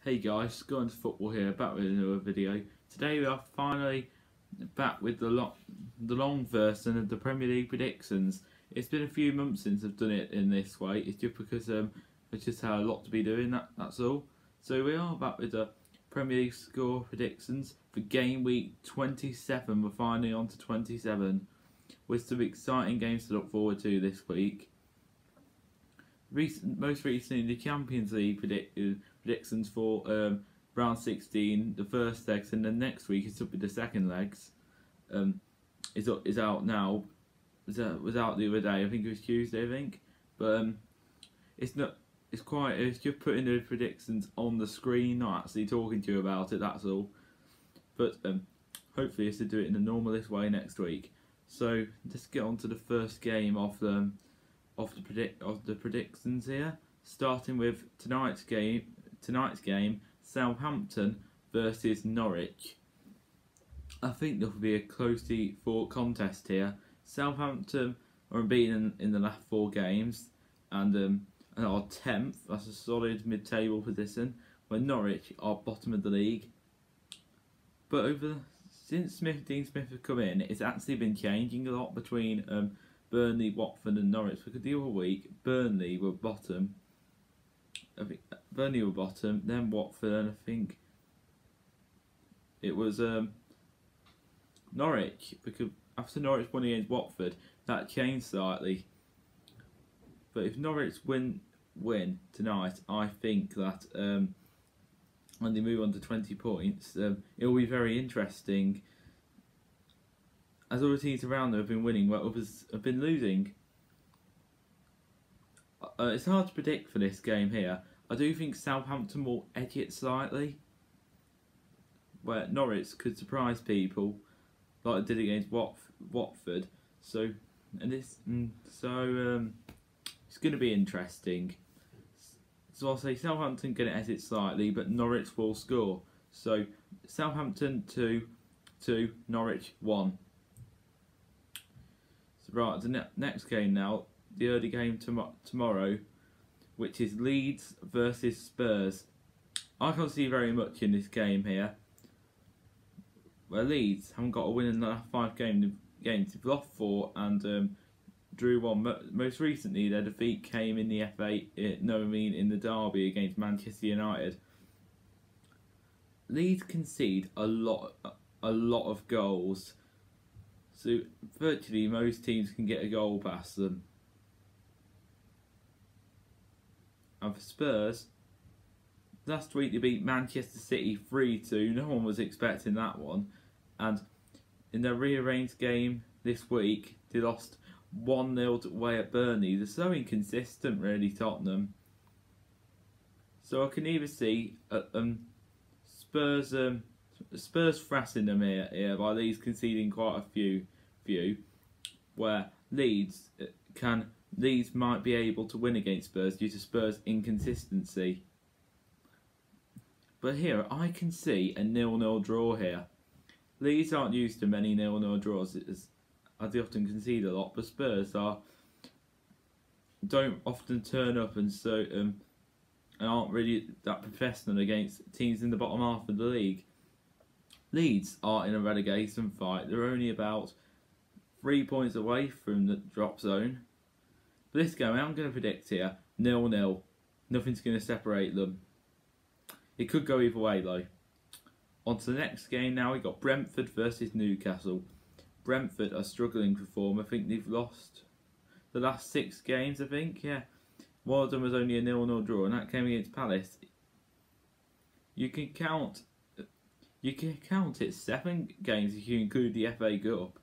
Hey guys, Going to Football here, back with another video. Today we are finally back with the long version of the Premier League predictions. It's been a few months since I've done it in this way. It's just because I just had a lot to be doing, that's all. So we are back with the Premier League score predictions for game week 27. We're finally on to 27 with some exciting games to look forward to this week. Most recently, the Champions League predictions for round 16, the first legs, and then next week it's up with the second legs. Is out now. Was out the other day. I think it was Tuesday. I think, but it's not. It's just putting the predictions on the screen, not actually talking to you about it. That's all. But hopefully, it's to do it in the normalist way next week. So let's get on to the first game of the predictions here, starting with tonight's game, Southampton versus Norwich. I think there will be a closely fought contest here. Southampton are unbeaten in the last 4 games and are 10th. That's a solid mid-table position, where Norwich are bottom of the league. But since Dean Smith has come in, it's actually been changing a lot between Burnley, Watford and Norwich, because the other week Burnley were bottom. Then Watford, and I think it was Norwich, because after Norwich won against Watford, that changed slightly. But if Norwich win tonight, I think that when they move on to 20 points, it will be very interesting, as other teams around them have been winning where others have been losing. It's hard to predict for this game here. I do think Southampton will edge it slightly, where Norwich could surprise people like they did against Watford. So it's going to be interesting. So I'll say Southampton going to edge it slightly, but Norwich will score. So Southampton 2, Norwich 1. Right, the next game now, the early game tomorrow, which is Leeds versus Spurs. I can't see very much in this game here, where Leeds haven't got a win in the last 5 games. They've lost 4 and drew 1. Most recently, their defeat came in the in the derby against Manchester United. Leeds concede a lot of goals. So virtually most teams can get a goal past them. And for Spurs, last week they beat Manchester City 3-2. No one was expecting that one. And in their rearranged game this week, they lost 1-0 away at Burnley. They're so inconsistent, really, Tottenham. So I can either see Spurs thrashing them here by Leeds conceding quite a few, where Leeds might be able to win against Spurs due to Spurs' inconsistency. But here I can see a 0-0 draw here. Leeds aren't used to many 0-0 draws, as they often concede a lot, but Spurs don't often turn up and aren't really that professional against teams in the bottom half of the league. Leeds are in a relegation fight. They're only about 3 points away from the drop zone. For this game, I'm going to predict here 0-0. Nothing's going to separate them. It could go either way though. On to the next game now. We've got Brentford versus Newcastle. Brentford are struggling for form. I think they've lost the last 6 games. I think, yeah. One of them was only a 0-0 draw, and that came against Palace. You can count it 7 games if you include the FA Cup.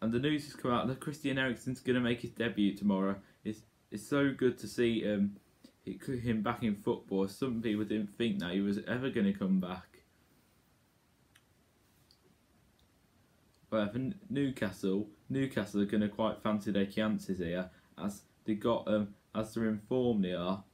And the news has come out that Christian Eriksen's going to make his debut tomorrow. It's so good to see him back in football. Some people didn't think that he was ever going to come back. But for Newcastle are going to quite fancy their chances here, as they're in form they are.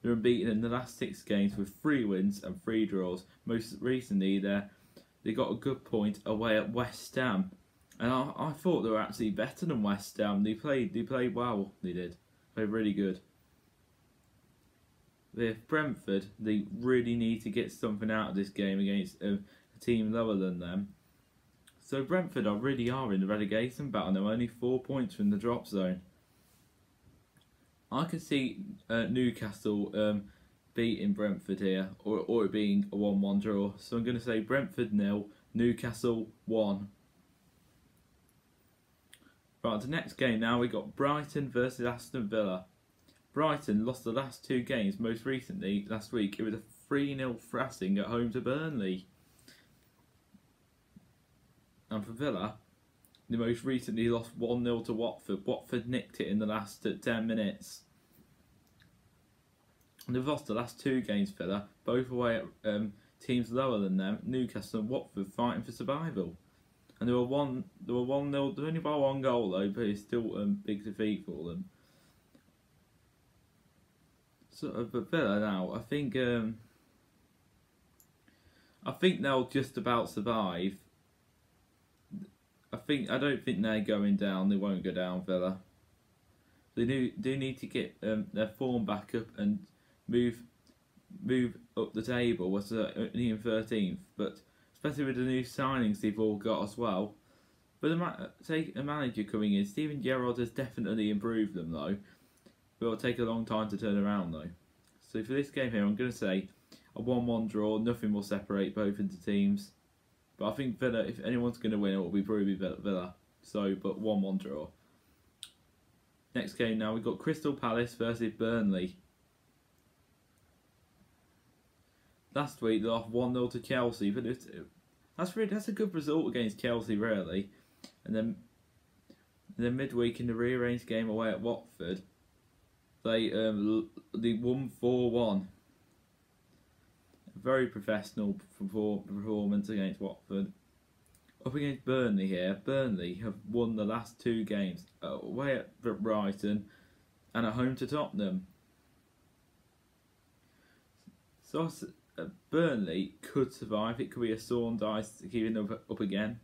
They're unbeaten in the last 6 games with 3 wins and 3 draws. Most recently, they got a good point away at West Ham, and I thought they were actually better than West Ham. They played well. They did. Played really good. with Brentford, they really need to get something out of this game against a team lower than them. So Brentford really are in the relegation battle. They're only 4 points from the drop zone. I can see Newcastle beating Brentford here, or it being a 1-1 draw. So I'm going to say Brentford 0, Newcastle 1. Right, the next game now, we got Brighton versus Aston Villa. Brighton lost the last 2 games, most recently last week. It was a 3-0 thrashing at home to Burnley. And for Villa, they most recently lost 1-0 to Watford. Watford nicked it in the last 10 minutes. And they've lost the last 2 games, Villa, both away at teams lower than them, Newcastle and Watford, fighting for survival. And they were 1-0, they're only by 1 goal though, but it's still a big defeat for them. So, but Villa now, I think they'll just about survive. I don't think they're going down. They won't go down, Villa. They do need to get their form back up and move up the table. Was only in 13th, but especially with the new signings they've all got as well. But take a manager coming in, Steven Gerrard has definitely improved them though. But it'll take a long time to turn around though. So for this game here, I'm going to say a 1-1 draw. Nothing will separate both of the teams. But I think Villa, if anyone's going to win, it will probably be Villa. So, but 1-1 draw. Next game now, we've got Crystal Palace versus Burnley. Last week they lost 1-0 to Chelsea, but that's a good result against Chelsea, really. And then midweek in the rearranged game away at Watford, they won 4-1. Very professional performance against Watford. Up against Burnley here. Burnley have won the last 2 games away at Brighton and at home to Tottenham. So Burnley could survive. It could be a saw and dice keeping up again.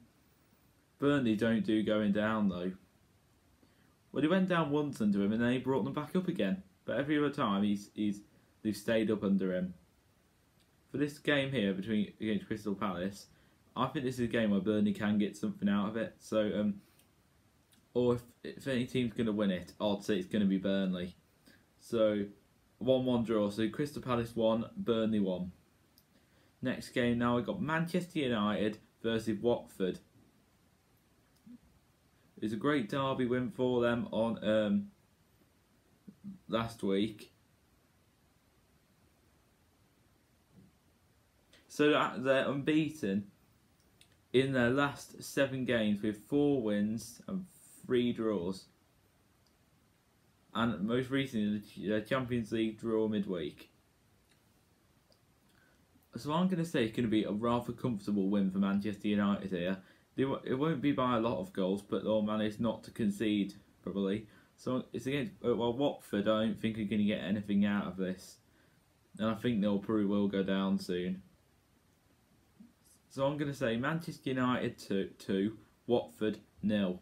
Burnley don't do going down though. Well, he went down once under him and then he brought them back up again. But every other time they've stayed up under him. For this game here against Crystal Palace, I think this is a game where Burnley can get something out of it. So, or if any team's going to win it, I'd say it's going to be Burnley. So, 1-1 draw. So Crystal Palace 1, Burnley 1. Next game now, we've got Manchester United versus Watford. It's a great derby win for them on last week. So they're unbeaten in their last 7 games with 4 wins and 3 draws. And most recently, the Champions League draw midweek. So I'm going to say it's going to be a rather comfortable win for Manchester United here. It won't be by a lot of goals, but they'll manage not to concede, probably. So it's against Watford. I don't think are going to get anything out of this. And I think they'll probably will go down soon. So I'm going to say Manchester United 2, Watford 0.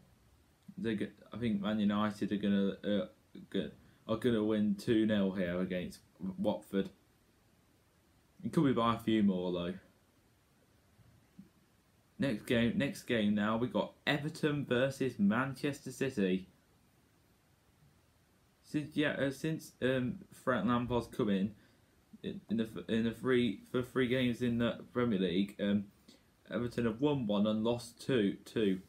I think Man United are going to win 2-0 here against Watford. It could be by a few more though. Next game now, we got Everton versus Manchester City. Since Frank Lampard's come in the 3 games in the Premier League, Everton have won 1 and lost 2.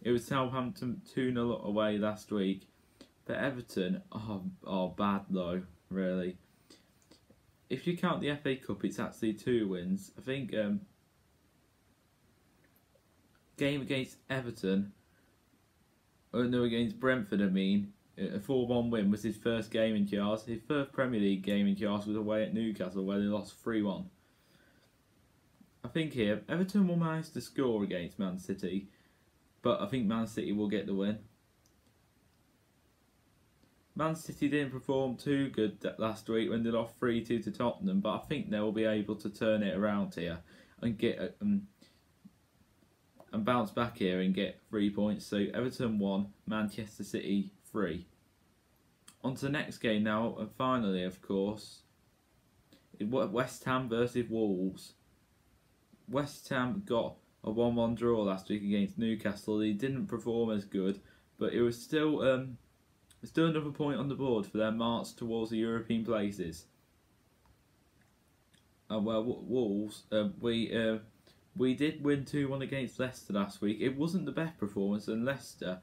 It was Southampton 2-0 away last week, but Everton are bad though, really. If you count the FA Cup, it's actually 2 wins. I think game against Everton, against Brentford, a 4-1 win was his first game in charge. His first Premier League game in charge was away at Newcastle, where they lost 3-1. I think here, Everton will manage to score against Man City, but I think Man City will get the win. Man City didn't perform too good last week when they lost 3-2 to Tottenham, but I think they will be able to turn it around here and get and bounce back here and get 3 points. So Everton 1, Manchester City 3. On to the next game now, and finally, of course, West Ham versus Wolves. West Ham got a 1-1 draw last week against Newcastle. They didn't perform as good, but it was still another point on the board for their march towards the European places. Well, Wolves, we did win 2-1 against Leicester last week. It wasn't the best performance, and Leicester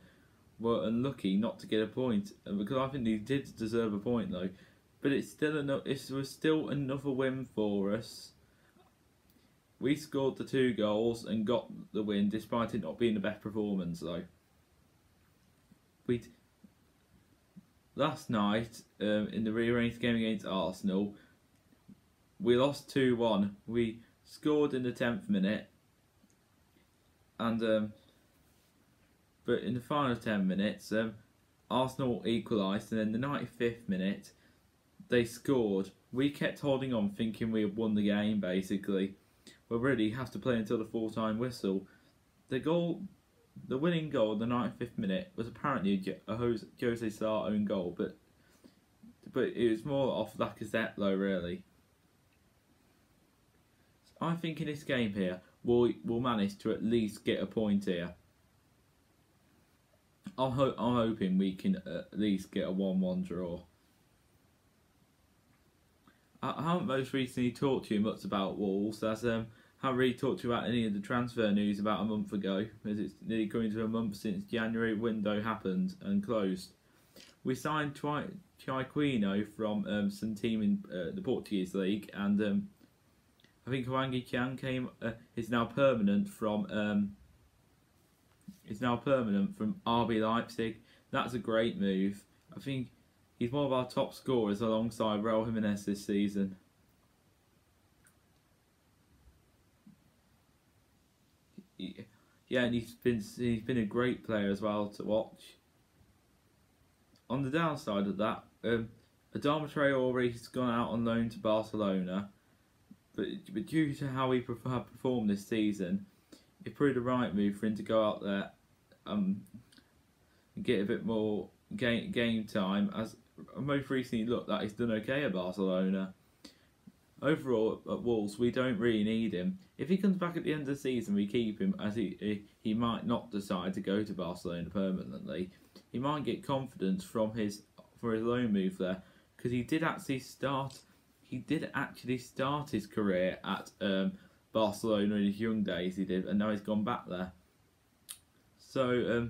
were unlucky not to get a point, because I think they did deserve a point though. But it's still it was still another win for us. We scored the 2 goals and got the win, despite it not being the best performance though. Last night, in the rearranged game against Arsenal, we lost 2-1. We scored in the 10th minute, and but in the final 10 minutes, Arsenal equalised, and in the 95th minute, they scored. We kept holding on, thinking we had won the game, basically. But really, have to play until the full-time whistle. The winning goal in the 95th minute was apparently a Jose Sarr own goal, but it was more off Lacazette, though, really. So I think in this game here, we'll manage to at least get a point here. I'm hoping we can at least get a 1-1 draw. I haven't most recently talked to you much about Wolves, as haven't really talked to you about any of the transfer news about a month ago, as it's nearly coming to a month since January window happened and closed. We signed Chiquinho from some team in the Portuguese league, and I think Hwang Chan is now permanent from RB Leipzig. That's a great move. I think he's one of our top scorers alongside Raul Jimenez this season. Yeah, and he's been a great player as well to watch. On the downside of that, Adama Traore's gone out on loan to Barcelona, but due to how he have performed this season, it proved the right move for him to go out there and get a bit more game time. As most recently looked that he's done okay at Barcelona. Overall, at Wolves, we don't really need him. If he comes back at the end of the season, we keep him, as he might not decide to go to Barcelona permanently. He might get confidence for his loan move there, because he did actually start his career at Barcelona in his young days. He did, and now he's gone back there. So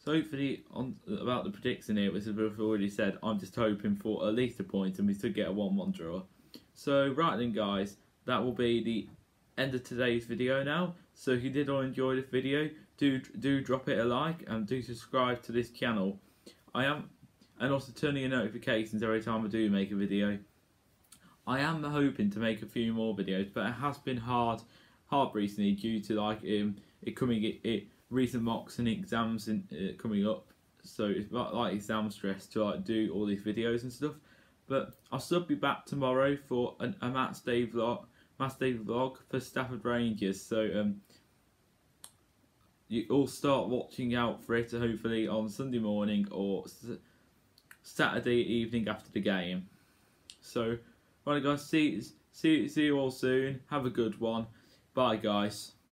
hopefully, about the prediction here, which I've already said, I'm just hoping for at least a point, and we should get a 1-1 draw. So right then, guys, that will be the end of today's video now. So if you did all enjoy this video, do drop it a like and do subscribe to this channel. And also turn on your notifications every time I do make a video. I am hoping to make a few more videos, but it has been hard recently due to recent mocks and exams coming up. So it's like exam stress to do all these videos and stuff. But I'll still be back tomorrow for a match day vlog for Stafford Rangers. So you all start watching out for it, hopefully on Sunday morning or Saturday evening after the game. So right, guys, see you all soon. Have a good one. Bye, guys.